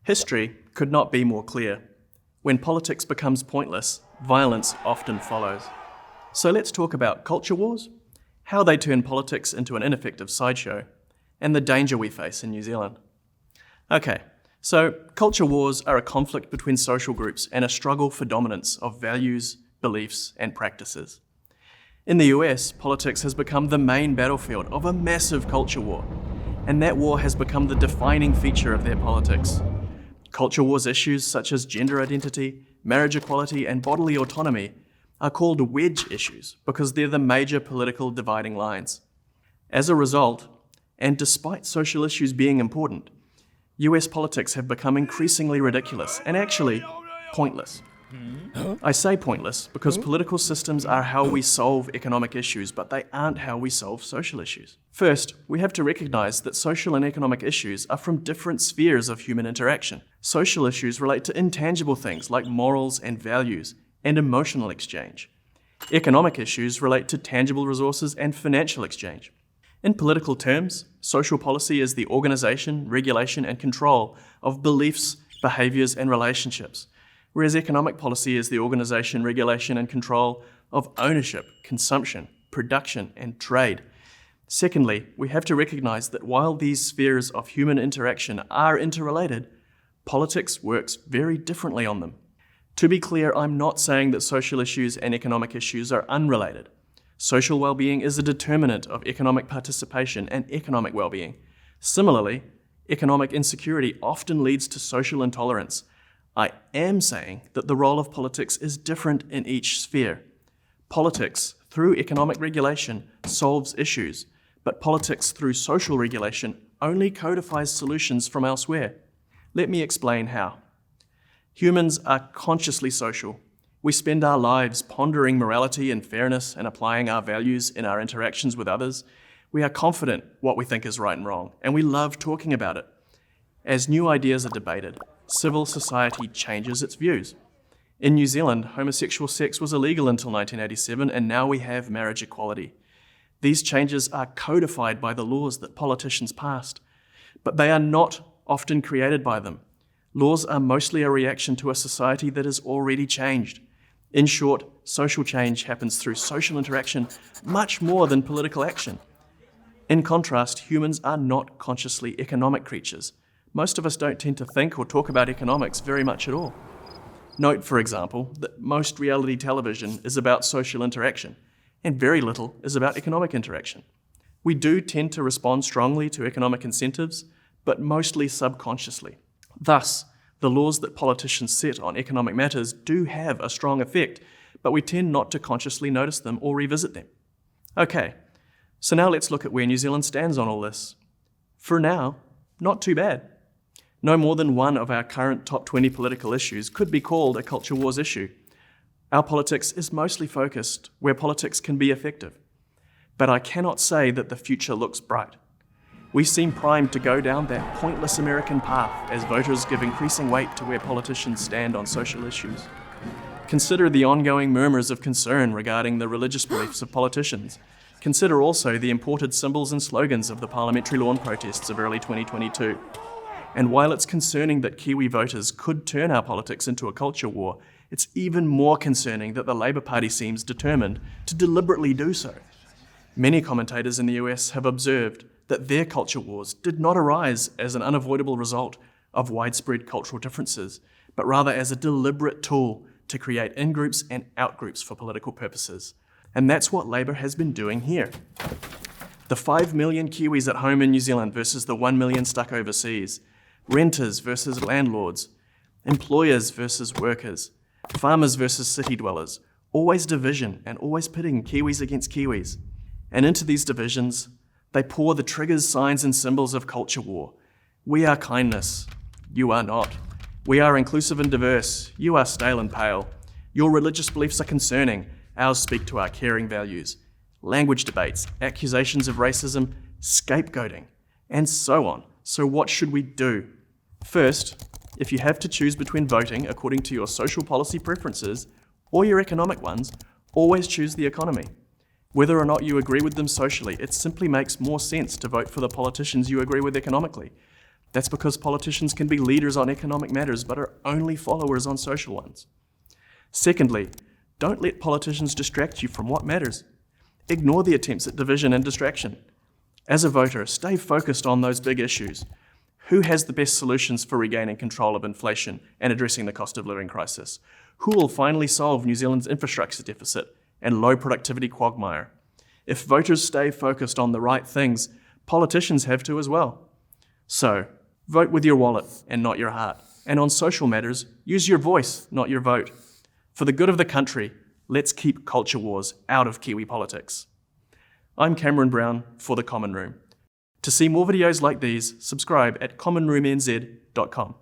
History could not be more clear. When politics becomes pointless, violence often follows. So let's talk about culture wars, how they turn politics into an ineffective sideshow, and the danger we face in New Zealand. Okay, so culture wars are a conflict between social groups and a struggle for dominance of values, beliefs, and practices. In the US, politics has become the main battlefield of a massive culture war, and that war has become the defining feature of their politics. Culture wars issues such as gender identity, marriage equality, and bodily autonomy are called wedge issues because they're the major political dividing lines. As a result, and despite social issues being important, US politics have become increasingly ridiculous and actually pointless. I say pointless because political systems are how we solve economic issues, but they aren't how we solve social issues. First, we have to recognize that social and economic issues are from different spheres of human interaction. Social issues relate to intangible things like morals and values and emotional exchange. Economic issues relate to tangible resources and financial exchange. In political terms, social policy is the organization, regulation, and control of beliefs, behaviors, and relationships, whereas economic policy is the organization, regulation, and control of ownership, consumption, production, and trade. Secondly, we have to recognize that while these spheres of human interaction are interrelated, politics works very differently on them. To be clear, I'm not saying that social issues and economic issues are unrelated. Social well-being is a determinant of economic participation and economic well-being. Similarly, economic insecurity often leads to social intolerance. I am saying that the role of politics is different in each sphere. Politics, through economic regulation, solves issues, but politics through social regulation only codifies solutions from elsewhere. Let me explain how. Humans are consciously social. We spend our lives pondering morality and fairness and applying our values in our interactions with others. We are confident what we think is right and wrong, and we love talking about it. As new ideas are debated, civil society changes its views. In New Zealand, homosexual sex was illegal until 1987, and now we have marriage equality. These changes are codified by the laws that politicians passed, but they are not often created by them. Laws are mostly a reaction to a society that has already changed. In short, social change happens through social interaction much more than political action. In contrast, humans are not consciously economic creatures. Most of us don't tend to think or talk about economics very much at all. Note, for example, that most reality television is about social interaction, and very little is about economic interaction. We do tend to respond strongly to economic incentives, but mostly subconsciously. Thus, the laws that politicians set on economic matters do have a strong effect, but we tend not to consciously notice them or revisit them. Okay, so now let's look at where New Zealand stands on all this. For now, not too bad. No more than one of our current top 20 political issues could be called a culture wars issue. Our politics is mostly focused where politics can be effective. But I cannot say that the future looks bright. We seem primed to go down that pointless American path as voters give increasing weight to where politicians stand on social issues. Consider the ongoing murmurs of concern regarding the religious beliefs of politicians. Consider also the imported symbols and slogans of the parliamentary lawn protests of early 2022. And while it's concerning that Kiwi voters could turn our politics into a culture war, it's even more concerning that the Labour Party seems determined to deliberately do so. Many commentators in the US have observed that their culture wars did not arise as an unavoidable result of widespread cultural differences, but rather as a deliberate tool to create in-groups and out-groups for political purposes. And that's what Labour has been doing here. The 5 million Kiwis at home in New Zealand versus the 1 million stuck overseas, renters versus landlords, employers versus workers, farmers versus city dwellers, always division and always pitting Kiwis against Kiwis. And into these divisions, they pour the triggers, signs, and symbols of culture war. We are kindness. You are not. We are inclusive and diverse. You are stale and pale. Your religious beliefs are concerning. Ours speak to our caring values. Language debates, accusations of racism, scapegoating, and so on. So what should we do? First, if you have to choose between voting according to your social policy preferences or your economic ones, always choose the economy. Whether or not you agree with them socially, it simply makes more sense to vote for the politicians you agree with economically. That's because politicians can be leaders on economic matters but are only followers on social ones. Secondly, don't let politicians distract you from what matters. Ignore the attempts at division and distraction. As a voter, stay focused on those big issues. Who has the best solutions for regaining control of inflation and addressing the cost of living crisis? Who will finally solve New Zealand's infrastructure deficit and low productivity quagmire? If voters stay focused on the right things, politicians have to as well. So, vote with your wallet and not your heart. And on social matters, use your voice, not your vote. For the good of the country, let's keep culture wars out of Kiwi politics. I'm Camryn Brown for The Common Room. To see more videos like these, subscribe at commonroomnz.com.